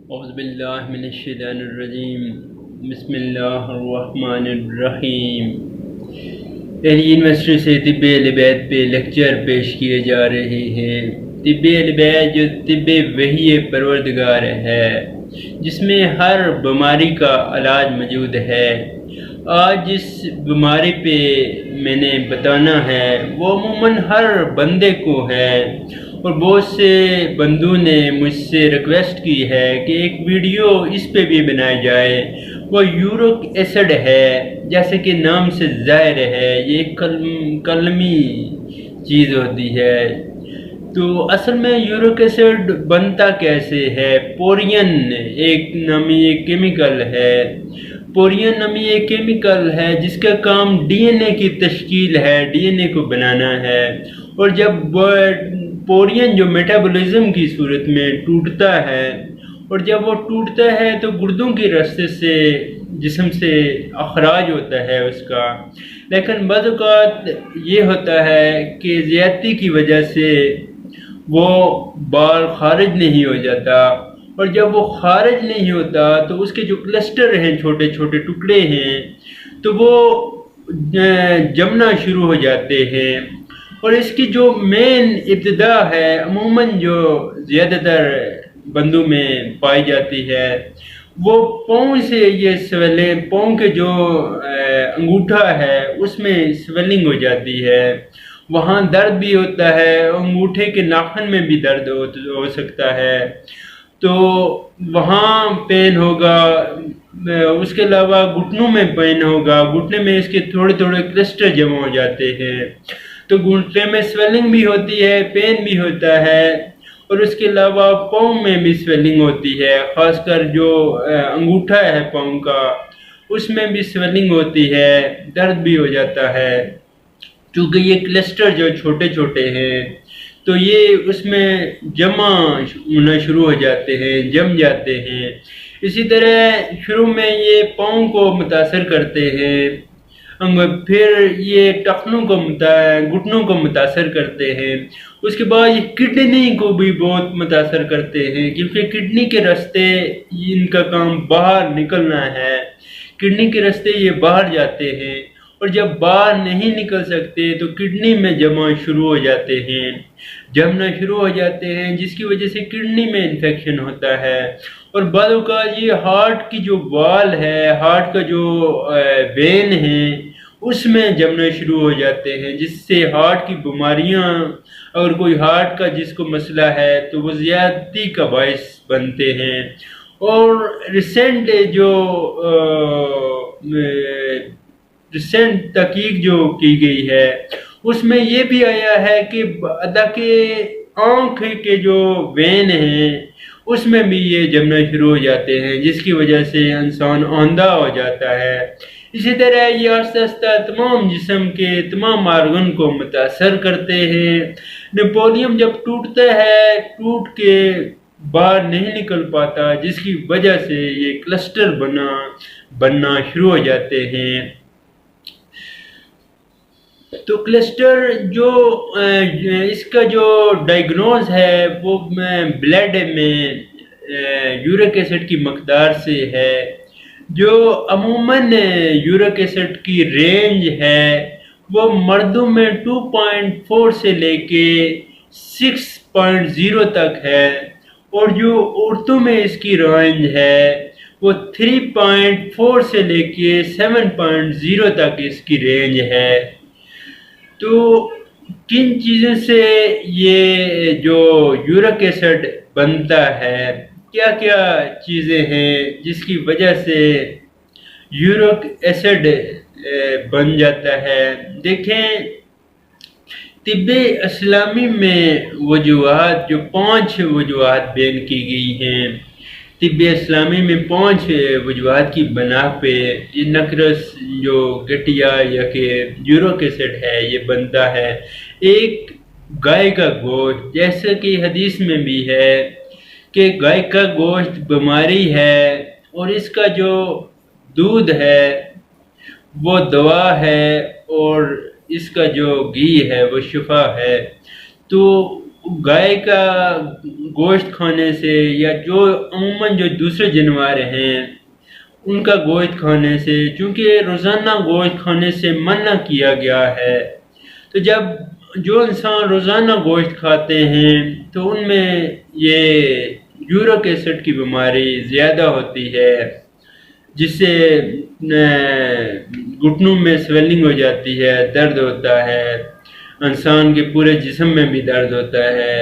اعوذ باللہ من الشیطان الرجیم بسم اللہ الرحمن الرحیم۔ دہلی یونیورسٹی سے طب اہل بیت پہ لیکچر پیش کیے جا رہے ہیں۔ طب اہل بیت جو طب وحی پروردگار ہے، جس میں ہر بیماری کا علاج موجود ہے۔ آج جس بیماری پہ میں نے بتانا ہے وہ عموماً ہر بندے کو ہے، اور بہت سے بندوں نے مجھ سے ریکویسٹ کی ہے کہ ایک ویڈیو اس پہ بھی بنائی جائے۔ وہ یورک ایسڈ ہے، جیسے کہ نام سے ظاہر ہے یہ ایک کلمی چیز ہوتی ہے۔ تو اصل میں یورک ایسڈ بنتا کیسے ہے؟ پورین ایک نامی ایک کیمیکل ہے، پورین نامی ایک کیمیکل ہے جس کا کام ڈی این اے کی تشکیل ہے، ڈی این اے کو بنانا ہے۔ اور جب پورین جو میٹابولزم کی صورت میں ٹوٹتا ہے، اور جب وہ ٹوٹتا ہے تو گردوں کے راستے سے جسم سے اخراج ہوتا ہے اس کا، لیکن بعض اوقات یہ ہوتا ہے کہ زیادتی کی وجہ سے وہ بال خارج نہیں ہو جاتا، اور جب وہ خارج نہیں ہوتا تو اس کے جو کلسٹر ہیں، چھوٹے چھوٹے ٹکڑے ہیں، تو وہ جمنا شروع ہو جاتے ہیں۔ اور اس کی جو مین ابتدا ہے عموماً جو زیادہ تر بندوں میں پائی جاتی ہے، وہ پاؤں سے یہ سویلنگ، پاؤں کے جو انگوٹھا ہے اس میں سویلنگ ہو جاتی ہے، وہاں درد بھی ہوتا ہے، انگوٹھے کے ناخن میں بھی درد ہو سکتا ہے، تو وہاں پین ہوگا۔ اس کے علاوہ گھٹنوں میں پین ہوگا، گھٹنے میں اس کے تھوڑے تھوڑے کلسٹر جمع ہو جاتے ہیں، تو گھٹنے میں سویلنگ بھی ہوتی ہے، پین بھی ہوتا ہے، اور اس کے علاوہ پاؤں میں بھی سویلنگ ہوتی ہے، خاص کر جو انگوٹھا ہے پاؤں کا اس میں بھی سویلنگ ہوتی ہے، درد بھی ہو جاتا ہے، کیونکہ یہ کلسٹر جو چھوٹے چھوٹے ہیں تو یہ اس میں جمع ہونا شروع ہو جاتے ہیں، جم جاتے ہیں۔ اسی طرح شروع میں یہ پاؤں کو متاثر کرتے ہیں، پھر یہ ٹخنوں کو گھٹنوں کو متاثر کرتے ہیں، اس کے بعد یہ کڈنی کو بھی بہت متاثر کرتے ہیں، کیونکہ کڈنی کے راستے ان کا کام باہر نکلنا ہے، کڈنی کے راستے یہ باہر جاتے ہیں، اور جب باہر نہیں نکل سکتے تو کڈنی میں جمع شروع ہو جاتے ہیں، جمنا شروع ہو جاتے ہیں، جس کی وجہ سے کڈنی میں انفیکشن ہوتا ہے۔ اور بعض اوقات یہ ہارٹ کی جو وال ہے، ہارٹ کا جو وین ہے اس میں جمنا شروع ہو جاتے ہیں، جس سے ہارٹ کی بیماریاں، اگر کوئی ہارٹ کا جس کو مسئلہ ہے تو وہ زیادتی کا باعث بنتے ہیں۔ اور ریسنٹ تحقیق جو کی گئی ہے اس میں یہ بھی آیا ہے کہ آنکھ کے جو وین ہیں اس میں بھی یہ جمنا شروع ہو جاتے ہیں، جس کی وجہ سے انسان اندھا ہو جاتا ہے۔ اسی طرح یہ آہستہ آہستہ تمام جسم کے تمام آرگن کو متاثر کرتے ہیں۔ نیپولیم جب ٹوٹتا ہے، ٹوٹ کے باہر نہیں نکل پاتا، جس کی وجہ سے یہ کلسٹر بننا شروع ہو جاتے ہیں۔ تو کلسٹر جو اس کا جو ڈائیگنوز ہے وہ بلڈ میں یورک ایسڈ کی مقدار سے ہے، جو عموماً یورک ایسڈ کی رینج ہے وہ مردوں میں 2.4 سے لے کے 6.0 تک ہے، اور جو عورتوں میں اس کی رینج ہے وہ 3.4 سے لے کے 7.0 تک اس کی رینج ہے۔ تو کن چیزوں سے یہ جو یورک ایسڈ بنتا ہے، کیا کیا چیزیں ہیں جس کی وجہ سے یورک ایسڈ بن جاتا ہے؟ دیکھیں، طب اسلامی میں وجوہات، جو 5 وجوہات بیان کی گئی ہیں، طب اسلامی میں 5 وجوہات کی بنا پہ یہ نقرس جو گٹیا یا کہ یورک ایسڈ ہے یہ بنتا ہے۔ ایک گائے کا گوشت، جیسا کہ حدیث میں بھی ہے کہ گائے کا گوشت بیماری ہے، اور اس کا جو دودھ ہے وہ دوا ہے، اور اس کا جو گھی ہے وہ شفا ہے۔ تو گائے کا گوشت کھانے سے یا جو عموماً جو دوسرے جانور ہیں ان کا گوشت کھانے سے، چونکہ روزانہ گوشت کھانے سے منع کیا گیا ہے، تو جب جو انسان روزانہ گوشت کھاتے ہیں تو ان میں یہ یورک ایسڈ کی بیماری زیادہ ہوتی ہے، جس سے گھٹنوں میں سویلنگ ہو جاتی ہے، درد ہوتا ہے، انسان کے پورے جسم میں بھی درد ہوتا ہے،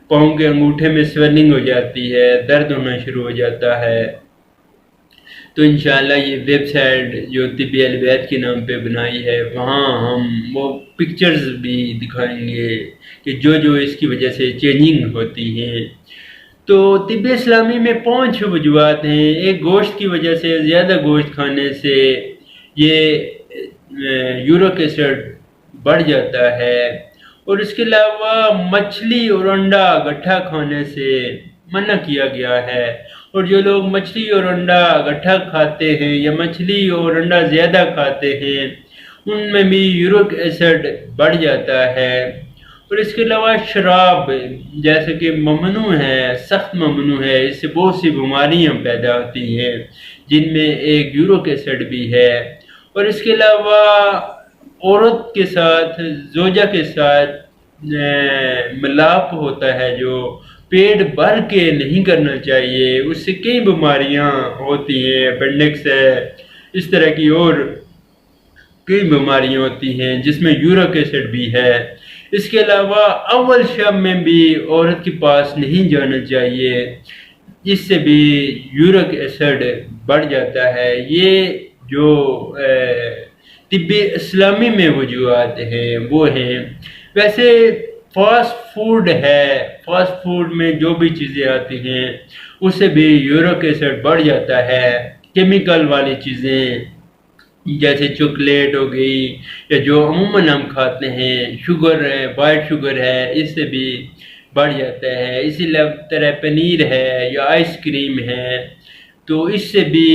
پاؤں کے انگوٹھے میں سویلنگ ہو جاتی ہے، درد ہونا شروع ہو جاتا ہے۔ تو انشاءاللہ یہ ویب سائٹ جو طبی البیت کے نام پہ بنائی ہے، وہاں ہم وہ پکچرز بھی دکھائیں گے کہ جو اس کی وجہ سے چینجنگ ہوتی ہیں۔ تو طب اسلامی میں 5 وجوہات ہیں۔ ایک، گوشت کی وجہ سے، زیادہ گوشت کھانے سے یہ یورک ایسڈ بڑھ جاتا ہے، اور اس کے علاوہ مچھلی اور انڈا گٹھا کھانے سے منع کیا گیا ہے، اور جو لوگ مچھلی اور انڈا گٹھا کھاتے ہیں یا مچھلی اور انڈا زیادہ کھاتے ہیں ان میں بھی یورک ایسڈ بڑھ جاتا ہے۔ اور اس کے علاوہ شراب جیسے کہ ممنوع ہے، سخت ممنوع ہے، اس سے بہت سی بیماریاں پیدا ہوتی ہیں جن میں ایک یورک ایسڈ بھی ہے۔ اور اس کے علاوہ عورت کے ساتھ، زوجہ کے ساتھ ملاپ ہوتا ہے جو پیٹ بھر کے نہیں کرنا چاہیے، اس سے کئی بیماریاں ہوتی ہیں، اپینڈکس ہے، اس طرح کی اور کئی بیماریاں ہوتی ہیں جس میں یورک ایسڈ بھی ہے۔ اس کے علاوہ اول شب میں بھی عورت کے پاس نہیں جانا چاہیے، اس سے بھی یورک ایسڈ بڑھ جاتا ہے۔ یہ جو طب اسلامی میں وجوہات ہیں وہ ہیں۔ ویسے فاسٹ فوڈ ہے، فاسٹ فوڈ میں جو بھی چیزیں آتی ہیں اس سے بھی یورک ایسڈ بڑھ جاتا ہے۔ کیمیکل والی چیزیں جیسے چاکلیٹ ہو گئی یا جو عموماً ہم کھاتے ہیں، شوگر ہے، وائٹ شوگر ہے، اس سے بھی بڑھ جاتا ہے۔ اسی طرح پنیر ہے یا آئس کریم ہے تو اس سے بھی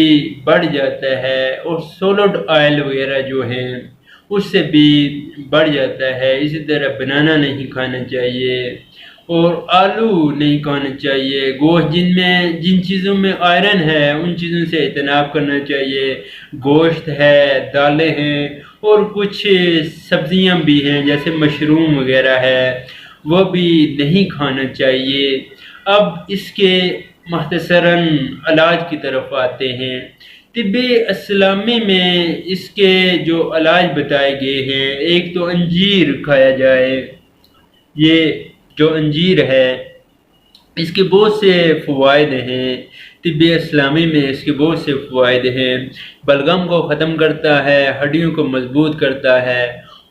بڑھ جاتا ہے، اور سولڈ آئل وغیرہ جو ہیں اس سے بھی بڑھ جاتا ہے۔ اسی طرح بنانا نہیں کھانا چاہیے، اور آلو نہیں کھانا چاہیے۔ گوشت جن چیزوں میں آئرن ہے ان چیزوں سے اجتناب کرنا چاہیے۔ گوشت ہے، دالیں ہیں، اور کچھ سبزیاں بھی ہیں جیسے مشروم وغیرہ ہے، وہ بھی نہیں کھانا چاہیے۔ اب اس کے مختصراً علاج کی طرف آتے ہیں۔ طب اسلامی میں اس کے جو علاج بتائے گئے ہیں، ایک تو انجیر کھایا جائے۔ یہ جو انجیر ہے اس کے بہت سے فوائد ہیں، طب اسلامی میں اس کے بہت سے فوائد ہیں۔ بلغم کو ختم کرتا ہے، ہڈیوں کو مضبوط کرتا ہے،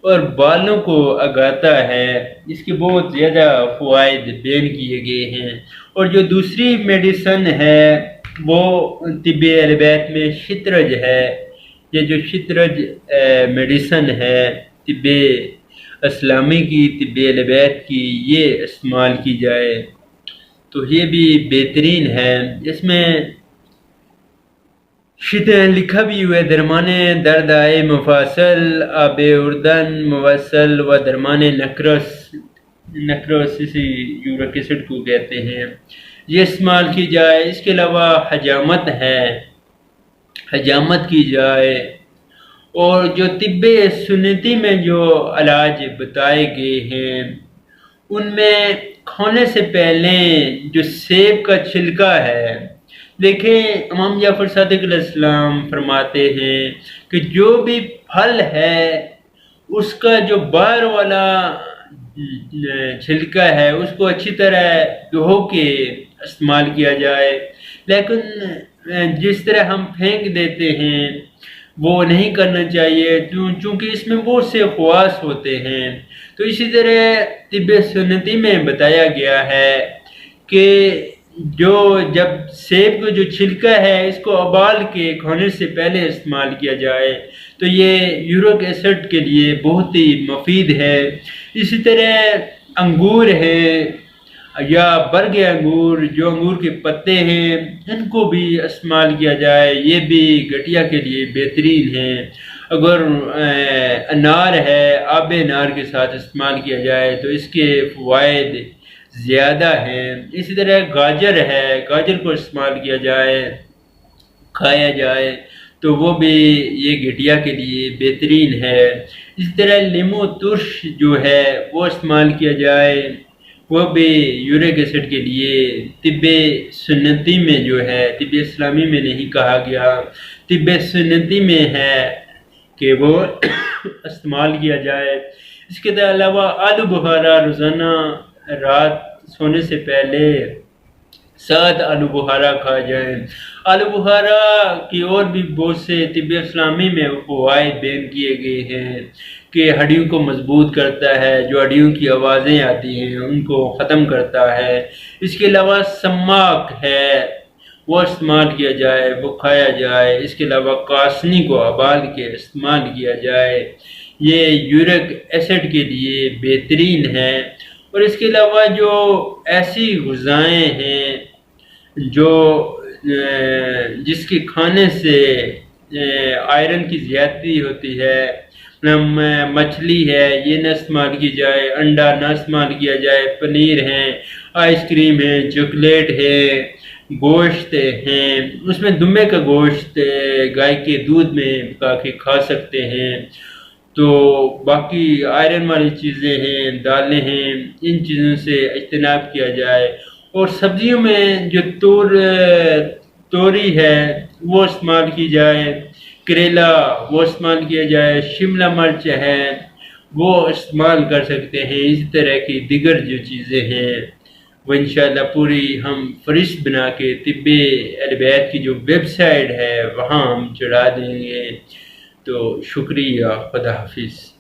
اور بالوں کو اگاتا ہے۔ اس کے بہت زیادہ فوائد بیان کیے گئے ہیں۔ اور جو دوسری میڈیسن ہے وہ طب البیت میں شطرج ہے۔ یہ جو شطرج میڈیسن ہے طب اسلامی کی، طب البیت کی، یہ استعمال کی جائے تو یہ بھی بہترین ہے۔ اس میں لکھا بھی ہوا ہے، درمان درد آئے مفاصل، آب اردن موصل و درمان نکروس اسی یورک ایسڈ کو کہتے ہیں، یہ استعمال کی جائے۔ اس کے علاوہ حجامت ہے، حجامت کی جائے۔ اور جو طب سنتی میں جو علاج بتائے گئے ہیں ان میں کھانے سے پہلے جو سیب کا چھلکا ہے، دیکھیں امام جعفر صادق علیہ السلام فرماتے ہیں کہ جو بھی پھل ہے اس کا جو باہر والا چھلکا ہے اس کو اچھی طرح دھو کے استعمال کیا جائے، لیکن جس طرح ہم پھینک دیتے ہیں وہ نہیں کرنا چاہیے، چونکہ اس میں بہت سے خواص ہوتے ہیں۔ تو اسی طرح طب سنتی میں بتایا گیا ہے کہ جب سیب کا جو چھلکا ہے اس کو ابال کے کھانے سے پہلے استعمال کیا جائے تو یہ یورک ایسڈ کے لیے بہت ہی مفید ہے۔ اسی طرح انگور ہیں یا برگ انگور، جو انگور کے پتے ہیں، ان کو بھی استعمال کیا جائے، یہ بھی گٹھیا کے لیے بہترین ہیں۔ اگر انار ہے، آب انار کے ساتھ استعمال کیا جائے تو اس کے فوائد زیادہ ہیں۔ اسی طرح گاجر ہے، گاجر کو استعمال کیا جائے، کھایا جائے تو وہ بھی یہ گٹیا کے لیے بہترین ہے۔ اسی طرح لیمو ترش جو ہے وہ استعمال کیا جائے، وہ بھی یورک ایسڈ کے لیے طب سنتی میں جو ہے، طب اسلامی میں نہیں کہا گیا، طب سنتی میں ہے کہ وہ استعمال کیا جائے۔ اس کے علاوہ آلو بخارا روزانہ رات سونے سے پہلے 7 آلو بخارا کھا جائیں۔ آلو بخارا کی اور بھی بہت سے طب اسلامی میں فوائد بیان کیے گئے ہیں کہ ہڈیوں کو مضبوط کرتا ہے، جو ہڈیوں کی آوازیں آتی ہیں ان کو ختم کرتا ہے۔ اس کے علاوہ سماک ہے، وہ استعمال کیا جائے، وہ کھایا جائے۔ اس کے علاوہ کاسنی کو ابال کے استعمال کیا جائے، یہ یورک ایسڈ کے لیے بہترین ہے۔ اور اس کے علاوہ جو ایسی غذائیں ہیں جو جس کے کھانے سے آئرن کی زیادتی ہوتی ہے، مچھلی ہے یہ نہ استعمال کی جائے، انڈا نہ استعمال کیا جائے، پنیر ہے، آئس کریم ہے، چاکلیٹ ہے، گوشت ہیں، اس میں دمبے کا گوشت گائے کے دودھ میں پکا کے کھا سکتے ہیں۔ تو باقی آئرن والی چیزیں ہیں، دالیں ہیں، ان چیزوں سے اجتناب کیا جائے۔ اور سبزیوں میں جو توری ہے وہ استعمال کی جائے، کریلا وہ استعمال کیا جائے، شملہ مرچ ہے وہ استعمال کر سکتے ہیں۔ اسی طرح کی دیگر جو چیزیں ہیں وہ انشاءاللہ پوری ہم فہرست بنا کے طب اہل بیت کی جو ویب سائٹ ہے وہاں ہم چڑھا دیں گے۔ تو شکریہ، خدا حافظ۔